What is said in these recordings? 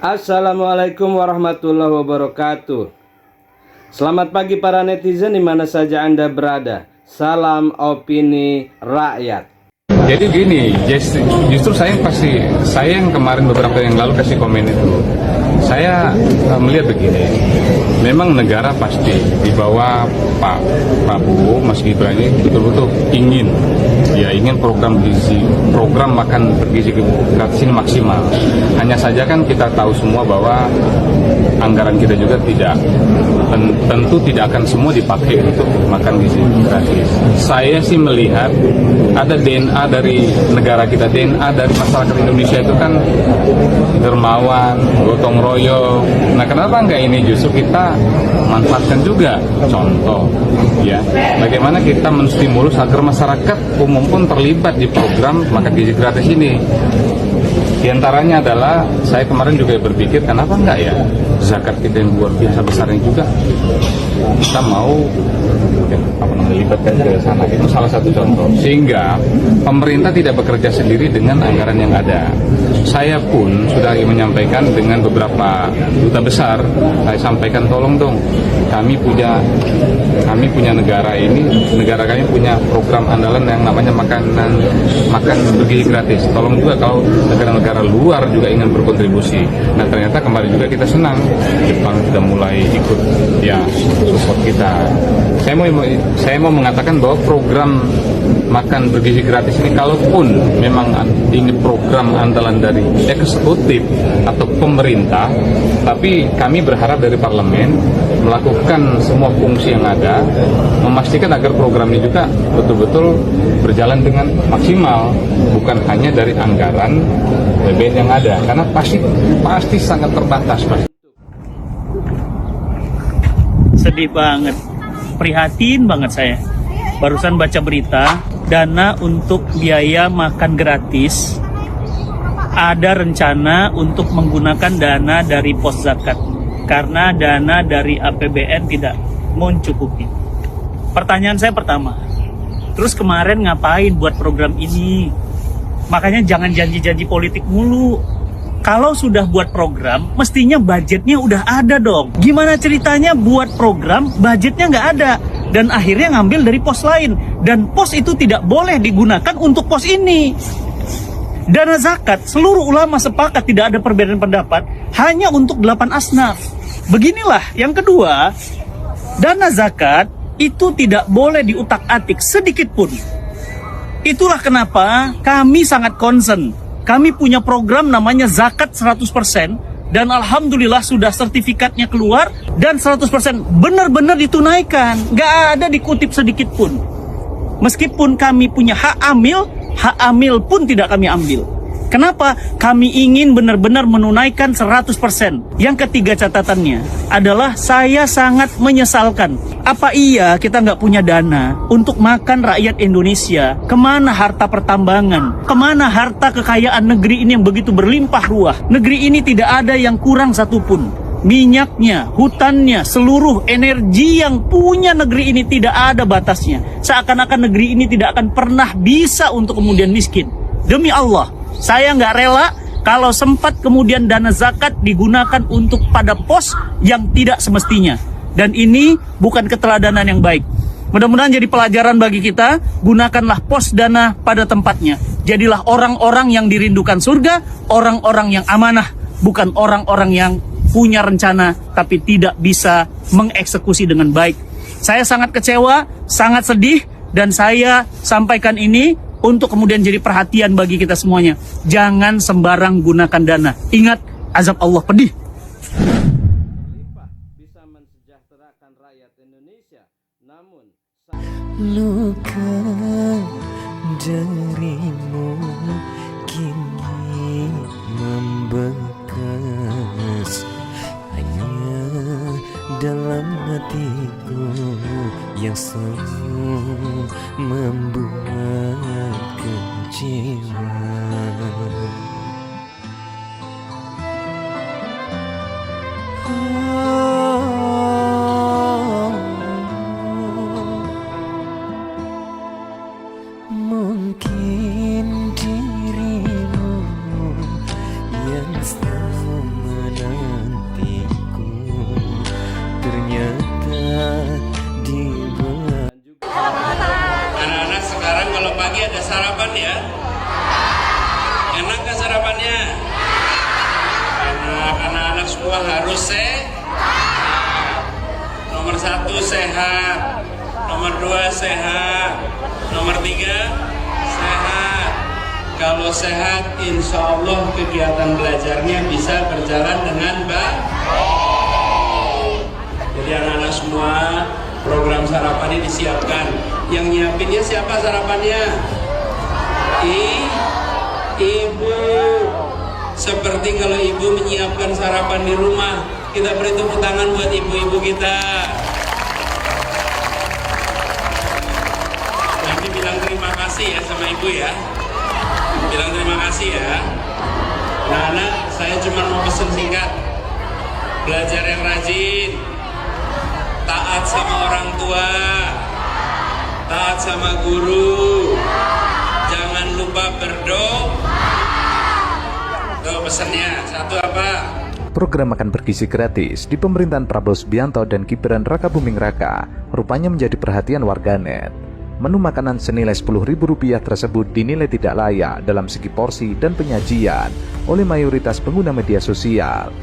Assalamualaikum warahmatullahi wabarakatuh. Selamat pagi para netizen di mana saja Anda berada. Salam opini rakyat. Jadi gini, justru saya yang kemarin beberapa yang lalu kasih komen itu, saya melihat begini, memang negara pasti di bawah Pak Prabowo, Mas Gibran ini betul-betul ingin program makan bergizi gratis ini maksimal. Hanya saja kan kita tahu semua bahwa anggaran kita juga tentu tidak akan semua dipakai untuk makan gizi gratis. Saya sih melihat ada DNA dari negara kita, DNA dari masyarakat Indonesia itu kan dermawan, gotong royong. Nah, kenapa enggak ini justru kita manfaatkan juga? Contoh, ya, bagaimana kita menstimulus agar masyarakat umum pun terlibat di program makan gizi gratis ini. Di antaranya adalah saya kemarin juga berpikir kenapa enggak ya zakat kita yang luar biasa besarnya juga kita mau melibatkan ke sana. Itu salah satu contoh, sehingga pemerintah tidak bekerja sendiri dengan anggaran yang ada. Saya pun sudah menyampaikan dengan beberapa duta besar, saya sampaikan tolong dong, kami punya negara kami punya program andalan yang namanya makan bergizi gratis. Tolong juga kalau negara-negara luar juga ingin berkontribusi. Nah, ternyata kemarin juga kita senang, Jepang sudah mulai ikut ya support kita. Saya mau mengatakan bahwa program makan bergizi gratis ini, kalaupun memang ini program andalan dari eksekutif atau pemerintah, tapi kami berharap dari parlemen melakukan semua fungsi yang ada, memastikan agar program ini juga betul-betul berjalan dengan maksimal, bukan hanya dari anggaran BPN yang ada, karena pasti sangat terbatas, Pak. Sedih banget, prihatin banget saya. Barusan baca berita, dana untuk biaya makan gratis ada rencana untuk menggunakan dana dari pos zakat karena dana dari APBN tidak mencukupi. Pertanyaan saya pertama, terus kemarin ngapain buat program ini? Makanya jangan janji-janji politik mulu. Kalau sudah buat program, mestinya budgetnya udah ada dong. Gimana ceritanya buat program, budgetnya nggak ada, dan akhirnya ngambil dari pos lain, dan pos itu tidak boleh digunakan untuk pos ini. Dana zakat, seluruh ulama sepakat, tidak ada perbedaan pendapat, hanya untuk 8 asnaf. Beginilah, yang kedua, dana zakat itu tidak boleh diutak-atik sedikit pun. Itulah kenapa kami sangat concern. Kami punya program namanya zakat 100%, dan alhamdulillah sudah sertifikatnya keluar, dan 100% benar-benar ditunaikan. Gak ada dikutip sedikit pun. Meskipun kami punya hak amil pun tidak kami ambil. Kenapa? Kami ingin benar-benar menunaikan 100%. Yang ketiga catatannya adalah saya sangat menyesalkan. Apa iya kita nggak punya dana untuk makan rakyat Indonesia? Kemana harta pertambangan? Kemana harta kekayaan negeri ini yang begitu berlimpah ruah? Negeri ini tidak ada yang kurang satupun. Minyaknya, hutannya, seluruh energi yang punya negeri ini tidak ada batasnya. Seakan-akan negeri ini tidak akan pernah bisa untuk kemudian miskin. Demi Allah, saya nggak rela kalau sempat kemudian dana zakat digunakan untuk pada pos yang tidak semestinya. Dan ini bukan keteladanan yang baik. Mudah-mudahan jadi pelajaran bagi kita, gunakanlah pos dana pada tempatnya. Jadilah orang-orang yang dirindukan surga, orang-orang yang amanah, bukan orang-orang yang punya rencana tapi tidak bisa mengeksekusi dengan baik. Saya sangat kecewa, sangat sedih, dan saya sampaikan ini untuk kemudian jadi perhatian bagi kita semuanya. Jangan sembarang gunakan dana. Ingat, azab Allah pedih. Bisa mensejahterakan rakyat Indonesia, namun luka darimu kini membekas hanya dalam hatiku yang selalu membuat kecewa. Mungkin dirimu yang selalu ya? Enak kan sarapannya? Anak-anak semua harus nomor 1 sehat, nomor 2 sehat, nomor 3 sehat. Kalau sehat, insya Allah kegiatan belajarnya bisa berjalan dengan baik. Jadi anak-anak semua, program sarapan ini disiapkan. Yang nyiapinnya siapa sarapannya? Ibu. Seperti kalau ibu menyiapkan sarapan di rumah, kita beri tepuk tangan buat ibu-ibu kita. Nanti bilang terima kasih ya sama ibu ya. Bilang terima kasih ya. Nah, anak, saya cuma mau pesan singkat. Belajar yang rajin, taat sama orang tua, taat sama guru, jangan lupa berdoa. Tuh pesannya, satu apa? Program makan bergizi gratis di pemerintahan Prabowo Subianto dan Gibran Rakabuming Raka rupanya menjadi perhatian warganet. Menu makanan senilai Rp10.000 tersebut dinilai tidak layak dalam segi porsi dan penyajian oleh mayoritas pengguna media sosial.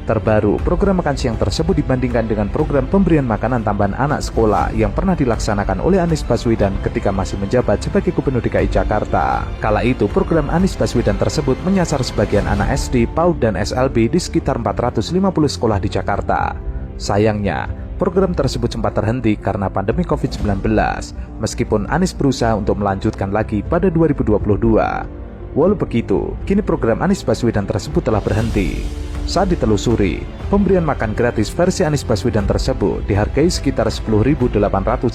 Terbaru, program makan siang tersebut dibandingkan dengan program pemberian makanan tambahan anak sekolah yang pernah dilaksanakan oleh Anies Baswedan ketika masih menjabat sebagai Gubernur DKI Jakarta. Kala itu, program Anies Baswedan tersebut menyasar sebagian anak SD, PAUD, dan SLB di sekitar 450 sekolah di Jakarta. Sayangnya, program tersebut sempat terhenti karena pandemi COVID-19, meskipun Anies berusaha untuk melanjutkan lagi pada 2022. Walau begitu, kini program Anies Baswedan tersebut telah berhenti. Saat ditelusuri, pemberian makan gratis versi Anies Baswedan tersebut dihargai sekitar Rp10.890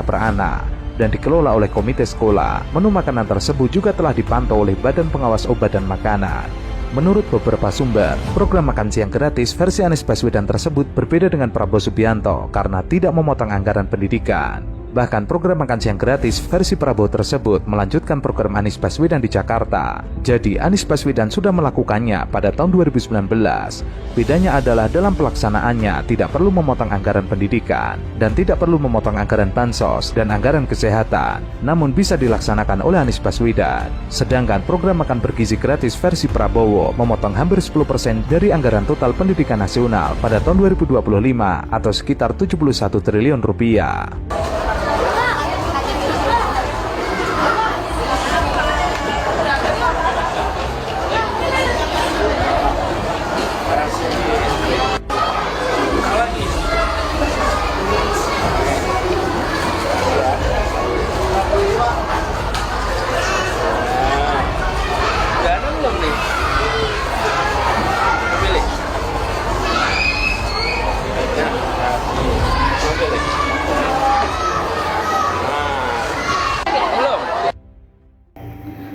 per anak dan dikelola oleh komite sekolah. Menu makanan tersebut juga telah dipantau oleh Badan Pengawas Obat dan Makanan. Menurut beberapa sumber, program makan siang gratis versi Anies Baswedan tersebut berbeda dengan Prabowo Subianto karena tidak memotong anggaran pendidikan. Bahkan program makan siang gratis versi Prabowo tersebut melanjutkan program Anies Baswedan di Jakarta. Jadi Anies Baswedan sudah melakukannya pada tahun 2019. Bedanya adalah dalam pelaksanaannya tidak perlu memotong anggaran pendidikan dan tidak perlu memotong anggaran bansos dan anggaran kesehatan, namun bisa dilaksanakan oleh Anies Baswedan. Sedangkan program makan bergizi gratis versi Prabowo memotong hampir 10% dari anggaran total pendidikan nasional pada tahun 2025 atau sekitar Rp71 triliun.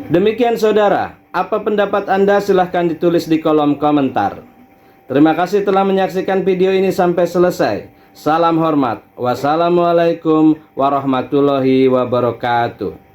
Demikian saudara, apa pendapat Anda? Silahkan ditulis di kolom komentar. Terima kasih telah menyaksikan video ini sampai selesai. Salam hormat. Wassalamualaikum warahmatullahi wabarakatuh.